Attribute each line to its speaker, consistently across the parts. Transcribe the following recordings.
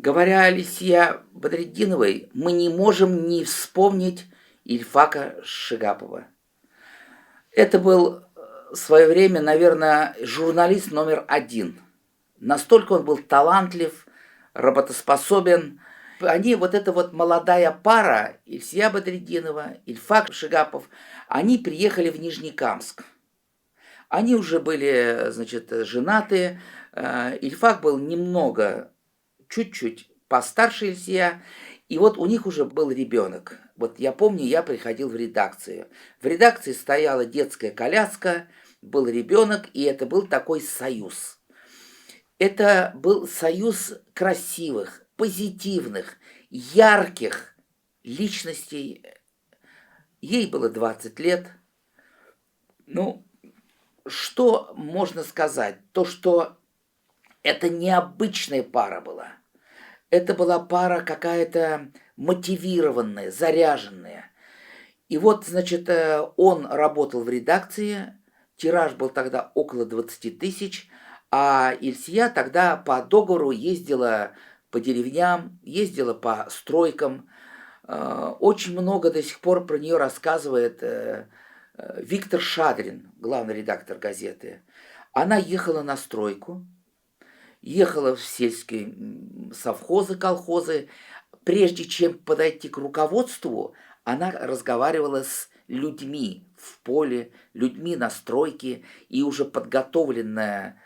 Speaker 1: Говоря о Лисия Бадретдиновой, мы не можем не вспомнить Ильфака Шигапова. Это был в свое время, наверное, журналист номер один. Настолько он был талантлив, работоспособен. Они, вот эта вот молодая пара, Ильсия Бадретдинова, Ильфак Шигапов, они приехали в Нижнекамск. Они уже были, значит, женаты. Ильфак был немного, чуть-чуть постарше Ильсия, и вот у них уже был ребенок. Вот я помню, я приходил в редакцию. В редакции стояла детская коляска, был ребенок, и это был такой союз. Это был союз красивых, позитивных, ярких личностей. Ей было 20 лет. Ну, что можно сказать? То, что это необычная пара была. Это была пара какая-то мотивированная, заряженная. И вот, значит, он работал в редакции, тираж был тогда около 20 тысяч, а Ильсия тогда по договору ездила по деревням, ездила по стройкам. Очень много до сих пор про нее рассказывает Виктор Шадрин, главный редактор газеты. Она ехала на стройку, ехала в сельские совхозы, колхозы. Прежде чем подойти к руководству, она разговаривала с людьми в поле, людьми на стройке, и уже подготовленная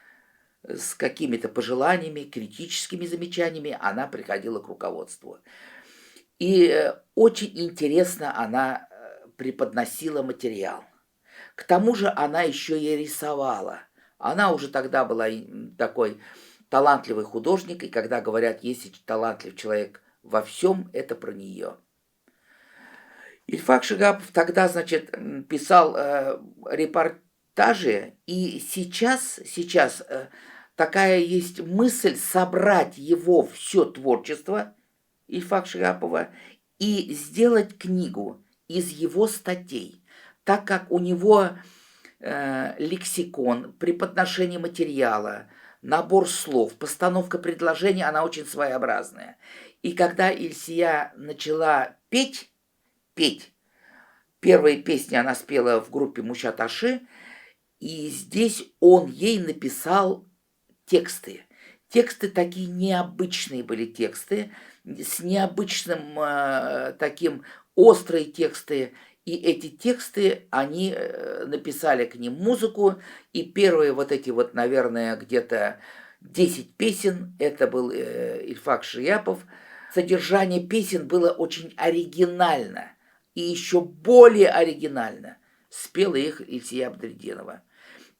Speaker 1: с какими-то пожеланиями, критическими замечаниями, она приходила к руководству. И очень интересно она преподносила материал. К тому же она еще и рисовала. Она уже тогда была такой талантливый художник, и когда говорят, если талантлив человек во всем, это про нее. Ильфак Шигапов тогда, значит, писал репортажи, и сейчас такая есть мысль собрать его все творчество Ильфака Шигапова и сделать книгу из его статей, так как у него лексикон, преподношение материала, набор слов, постановка предложений, она очень своеобразная. И когда Ильсия начала петь, первые песни она спела в группе Мучат-Аши, и здесь он ей написал тексты. Тексты такие необычные были тексты, с необычным таким острые тексты. И эти тексты, они написали к ним музыку, и первые вот эти вот, наверное, где-то 10 песен, это был Ильфак Шигапов. Содержание песен было очень оригинально, и еще более оригинально спела их Ильсия Бадретдинова.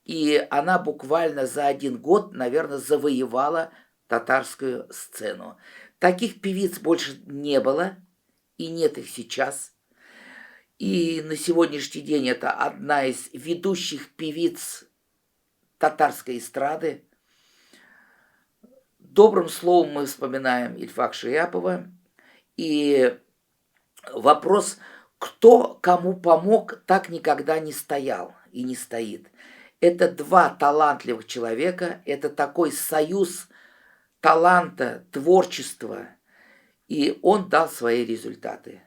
Speaker 1: И она буквально за 1 год, наверное, завоевала татарскую сцену. Таких певиц больше не было, и нет их сейчас. И на сегодняшний день это одна из ведущих певиц татарской эстрады. Добрым словом мы вспоминаем Ильфака Шигапова. И вопрос, кто кому помог, так никогда не стоял и не стоит. Это два талантливых человека, это такой союз таланта, творчества, и он дал свои результаты.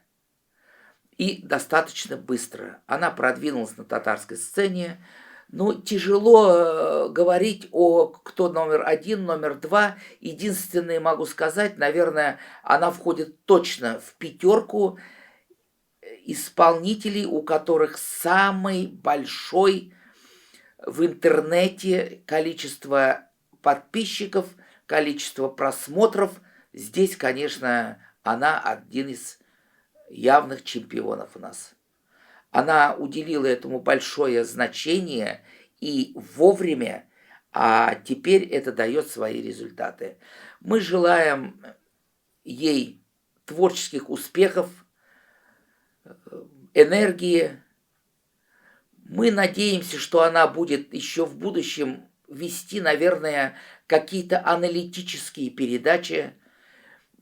Speaker 1: И достаточно быстро. Она продвинулась на татарской сцене. Ну, тяжело говорить о кто номер 1, номер 2. Единственное могу сказать, наверное, она входит точно в 5 исполнителей, у которых самый большой в интернете количество подписчиков, количество просмотров. Здесь, конечно, она один из явных чемпионов у нас. Она уделила этому большое значение и вовремя, а теперь это дает свои результаты. Мы желаем ей творческих успехов, энергии. Мы надеемся, что она будет еще в будущем вести, наверное, какие-то аналитические передачи.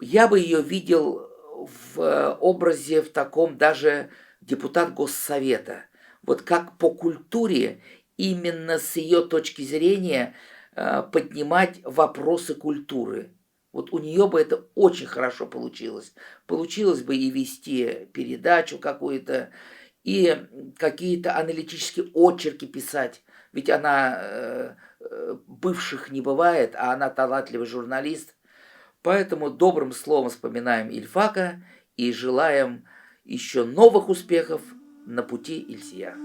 Speaker 1: Я бы ее видел в образе в таком даже депутат Госсовета. Вот как по культуре именно с ее точки зрения поднимать вопросы культуры. Вот у нее бы это очень хорошо получилось. Получилось бы и вести передачу какую-то, и какие-то аналитические очерки писать. Ведь она бывших не бывает, а она талантливый журналист. Поэтому добрым словом вспоминаем Ильфака и желаем еще новых успехов на пути Ильсия.